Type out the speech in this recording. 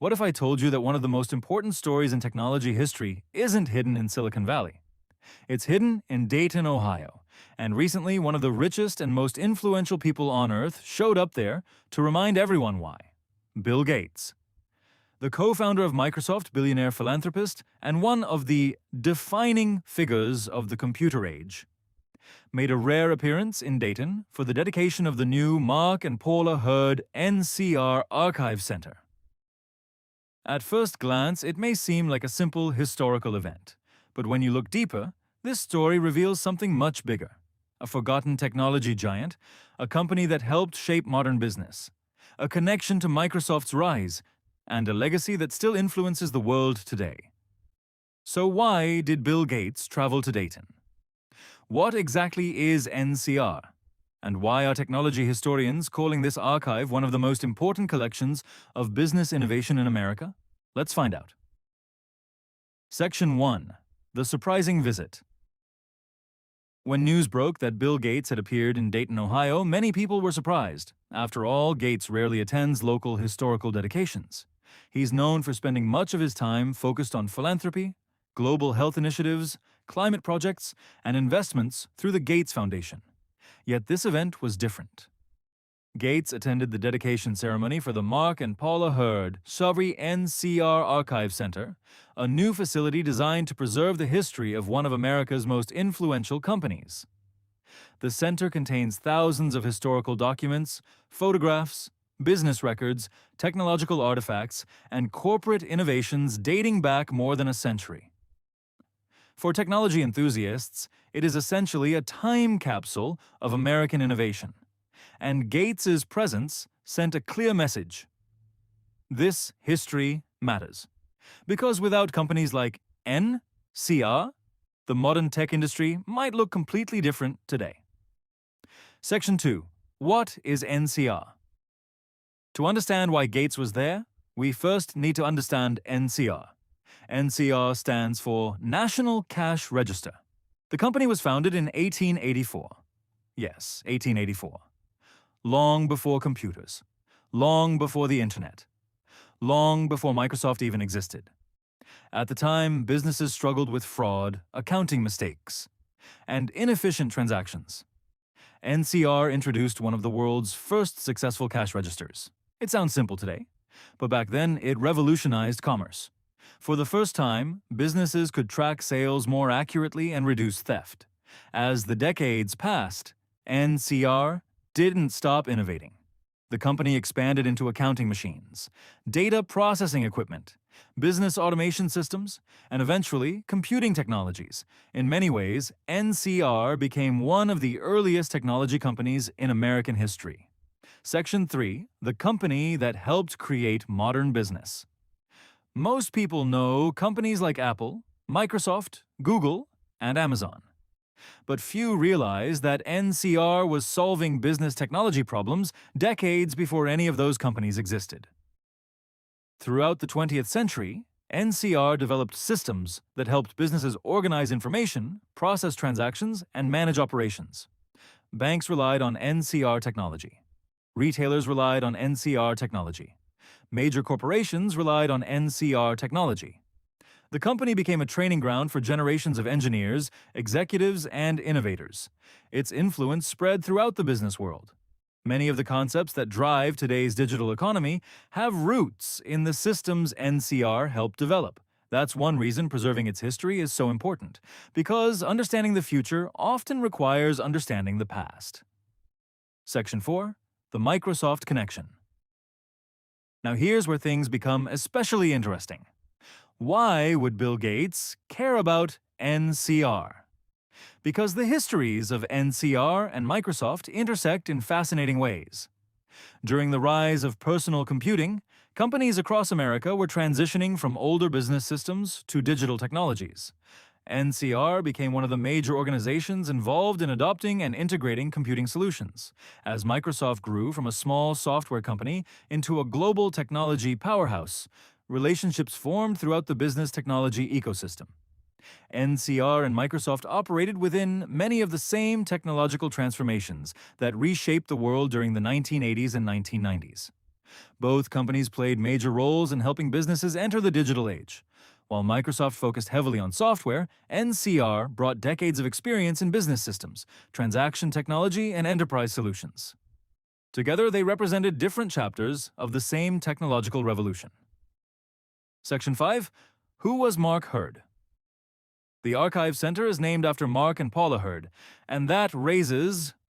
What if I told you that one of the most important stories in technology history isn't hidden in Silicon Valley? It's hidden in Dayton, Ohio, and recently one of the richest and most influential people on Earth showed up there to remind everyone why. Bill Gates. The co-founder of Microsoft, billionaire philanthropist, and one of the defining figures of the computer age, made a rare appearance in Dayton for the dedication of the new Mark and Paula Hurd NCR Archive Center. At first glance, it may seem like a simple historical event, but when you look deeper, this story reveals something much bigger. A forgotten technology giant, a company that helped shape modern business, a connection to Microsoft's rise, and a legacy that still influences the world today. So why did Bill Gates travel to Dayton? What exactly is NCR? And why are technology historians calling this archive one of the most important collections of business innovation in America? Let's find out. Section 1. The surprising visit. When news broke that Bill Gates had appeared in Dayton, Ohio, many people were surprised. After all, Gates rarely attends local historical dedications. He's known for spending much of his time focused on philanthropy, global health initiatives, climate projects, and investments through the Gates Foundation. Yet this event was different. Gates attended the dedication ceremony for the Mark and Paula Hurd NCR Archive Center, a new facility designed to preserve the history of one of America's most influential companies. The center contains thousands of historical documents, photographs, business records, technological artifacts, and corporate innovations dating back more than a century. For technology enthusiasts, it is essentially a time capsule of American innovation. And Gates's presence sent a clear message. This history matters. Because without companies like NCR, the modern tech industry might look completely different today. Section 2. What is NCR? To understand why Gates was there, we first need to understand NCR. NCR stands for National Cash Register. The company was founded in 1884. Yes, 1884. Long before computers. Long before the internet. Long before Microsoft even existed. At the time, businesses struggled with fraud, accounting mistakes, and inefficient transactions. NCR introduced one of the world's first successful cash registers. It sounds simple today, but back then it revolutionized commerce. For the first time, businesses could track sales more accurately and reduce theft. As the decades passed, NCR didn't stop innovating. The company expanded into accounting machines, data processing equipment, business automation systems, and eventually computing technologies. In many ways, NCR became one of the earliest technology companies in American history. Section 3. The company that helped create modern business. Most people know companies like Apple, Microsoft, Google, and Amazon. But few realize that NCR was solving business technology problems decades before any of those companies existed. Throughout the 20th century, NCR developed systems that helped businesses organize information, process transactions, and manage operations. Banks relied on NCR technology. Retailers relied on NCR technology. Major corporations relied on NCR technology. The company became a training ground for generations of engineers, executives, and innovators. Its influence spread throughout the business world. Many of the concepts that drive today's digital economy have roots in the systems NCR helped develop. That's one reason preserving its history is so important, because understanding the future often requires understanding the past. Section 4. The Microsoft Connection. Now here's where things become especially interesting. Why would Bill Gates care about NCR? Because the histories of NCR and Microsoft intersect in fascinating ways. During the rise of personal computing, companies across America were transitioning from older business systems to digital technologies. NCR became one of the major organizations involved in adopting and integrating computing solutions, as Microsoft grew from a small software company into a global technology powerhouse. Relationships formed throughout the business technology ecosystem. NCR and Microsoft operated within many of the same technological transformations that reshaped the world during the 1980s and 1990s. Both companies played major roles in helping businesses enter the digital age. While Microsoft focused heavily on software, NCR brought decades of experience in business systems, transaction technology, and enterprise solutions. Together, they represented different chapters of the same technological revolution. Section 5. Who was Mark Hurd? The Archive Center is named after Mark and Paula Hurd, and that raises